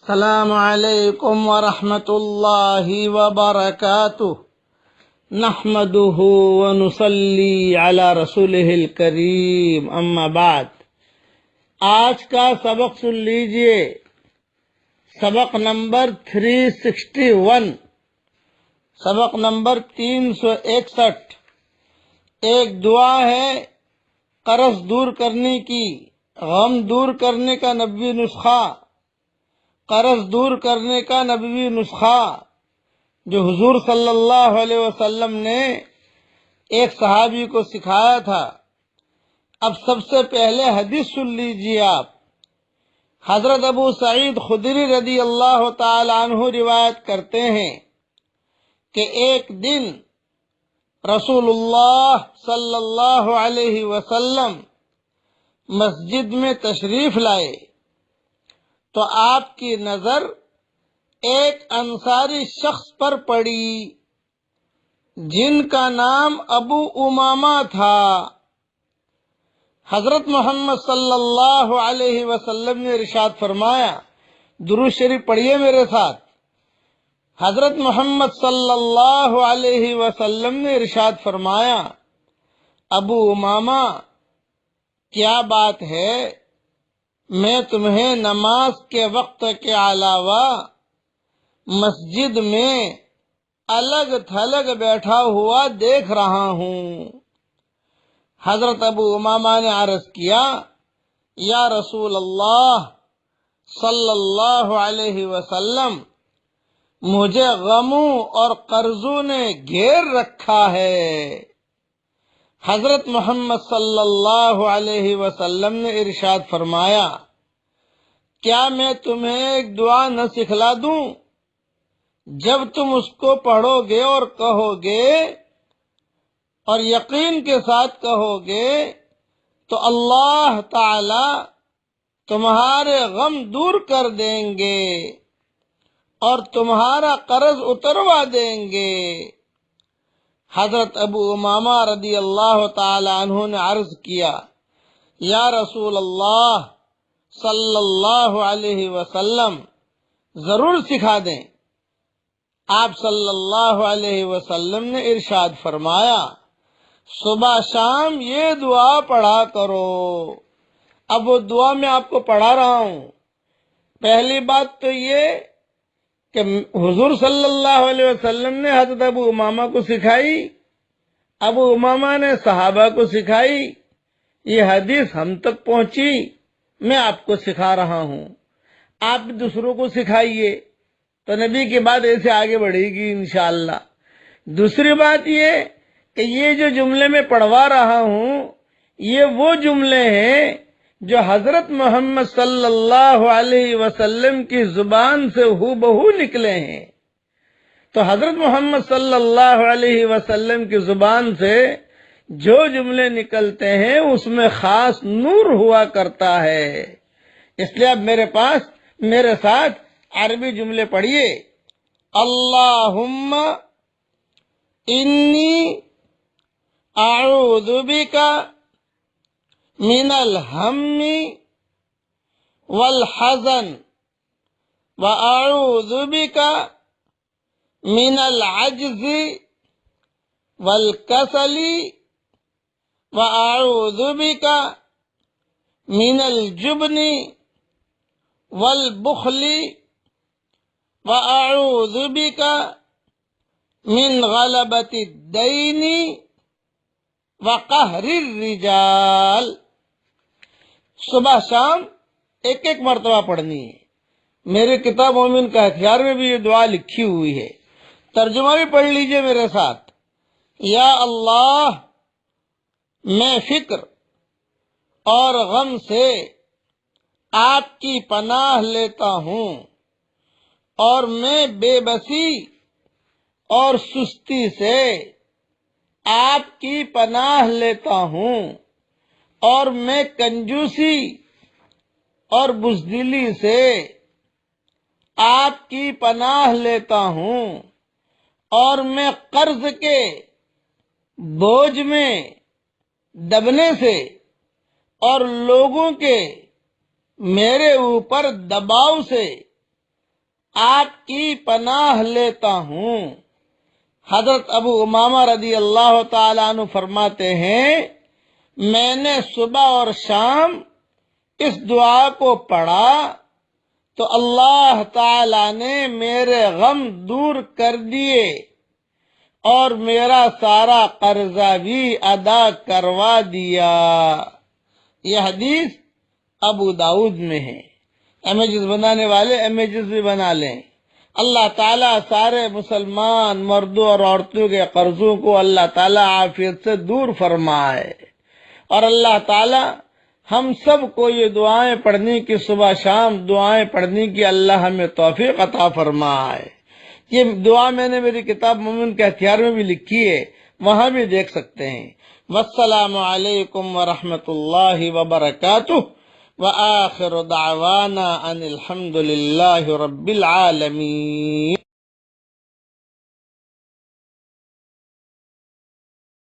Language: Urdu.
السلام علیکم ورحمۃ اللہ وبرکاتہ نحمده ونصلی علی رسولہ الکریم اما بعد۔ آج کا سبق سن لیجئے، سبق نمبر 361، سبق نمبر 361۔ ایک دعا ہے قرض دور کرنے کی، غم دور کرنے کا نبوی نسخہ، قرض دور کرنے کا نبوی نسخہ جو حضور صلی اللہ علیہ وسلم نے ایک صحابی کو سکھایا تھا۔ اب سب سے پہلے حدیث سن لیجیے آپ۔ حضرت ابو سعید خدری رضی اللہ تعالی عنہ روایت کرتے ہیں کہ ایک دن رسول اللہ صلی اللہ علیہ وسلم مسجد میں تشریف لائے تو آپ کی نظر ایک انصاری شخص پر پڑی جن کا نام ابو امامہ تھا۔ حضرت محمد صلی اللہ علیہ وسلم نے ارشاد فرمایا، درود شریف پڑھیے میرے ساتھ۔ حضرت محمد صلی اللہ علیہ وسلم نے ارشاد فرمایا، ابو امامہ کیا بات ہے، میں تمہیں نماز کے وقت کے علاوہ مسجد میں الگ تھلگ بیٹھا ہوا دیکھ رہا ہوں۔ حضرت ابو امامہ نے عرض کیا، یا رسول اللہ صلی اللہ علیہ وسلم، مجھے غموں اور قرضوں نے گھیر رکھا ہے۔ حضرت محمد صلی اللہ علیہ وسلم نے ارشاد فرمایا، کیا میں تمہیں ایک دعا نہ سکھلا دوں؟ جب تم اس کو پڑھو گے اور کہو گے اور یقین کے ساتھ کہو گے تو اللہ تعالی تمہارے غم دور کر دیں گے اور تمہارا قرض اتروا دیں گے۔ حضرت ابو امامہ رضی اللہ تعالی عنہ نے عرض کیا، یا رسول اللہ صلی اللہ علیہ وسلم، ضرور سکھا دیں۔ آپ صلی اللہ علیہ وسلم نے ارشاد فرمایا، صبح شام یہ دعا پڑھا کرو۔ اب وہ دعا میں آپ کو پڑھا رہا ہوں۔ پہلی بات تو یہ کہ حضور صلی اللہ علیہ وسلم نے حضرت ابو امامہ کو سکھائی، ابو امامہ نے صحابہ کو سکھائی، یہ حدیث ہم تک پہنچی، میں آپ کو سکھا رہا ہوں۔ آپ بھی دوسروں کو سکھائیے تو نبی کی بات ایسے آگے بڑھے گی انشاءاللہ۔ دوسری بات یہ کہ یہ جو جملے میں پڑھوا رہا ہوں یہ وہ جملے ہیں جو حضرت محمد صلی اللہ علیہ وسلم کی زبان سے ہو بہو نکلے ہیں۔ تو حضرت محمد صلی اللہ علیہ وسلم کی زبان سے جو جملے نکلتے ہیں اس میں خاص نور ہوا کرتا ہے۔ اس لیے اب میرے ساتھ عربی جملے پڑھیے۔ اللہم انی اعوذ بک من الہم والحزن واعوذ بک من العجز والکسل واعوذ بک من الجبن والبخل واعوذ بک من غلبۃ الدین وقہر الرجال۔ صبح شام ایک ایک مرتبہ پڑھنی ہے۔ میرے کتاب مومن کا ہتھیار میں بھی یہ دعا لکھی ہوئی ہے، ترجمہ بھی پڑھ لیجئے میرے ساتھ۔ یا اللہ، میں فکر اور غم سے آپ کی پناہ لیتا ہوں، اور میں بے بسی اور سستی سے آپ کی پناہ لیتا ہوں، اور میں کنجوسی اور بزدلی سے آپ کی پناہ لیتا ہوں، اور میں قرض کے بوجھ میں دبنے سے اور لوگوں کے میرے اوپر دباؤ سے آپ کی پناہ لیتا ہوں۔ حضرت ابو امامہ رضی اللہ تعالیٰ عنہ فرماتے ہیں میں نے صبح اور شام اس دعا کو پڑھا تو اللہ تعالیٰ نے میرے غم دور کر دیے اور میرا سارا قرضہ بھی ادا کروا دیا۔ یہ حدیث ابو داؤد میں ہے۔ امیجز بنانے والے امیجز بھی بنا لیں۔ اللہ تعالیٰ سارے مسلمان مردوں اور عورتوں کے قرضوں کو اللہ تعالیٰ عافیت سے دور فرمائے، اور اللہ تعالیٰ ہم سب کو یہ دعائیں پڑھنے کی، صبح شام دعائیں پڑھنے کی اللہ ہمیں توفیق عطا فرمائے۔ یہ دعا میں نے میری کتاب مومن کے ہتھیار میں بھی لکھی ہے، وہاں بھی دیکھ سکتے ہیں۔ والسلام علیکم ورحمۃ اللہ وبرکاتہ، وآخر دعوانا ان الحمد للہ رب العالمین۔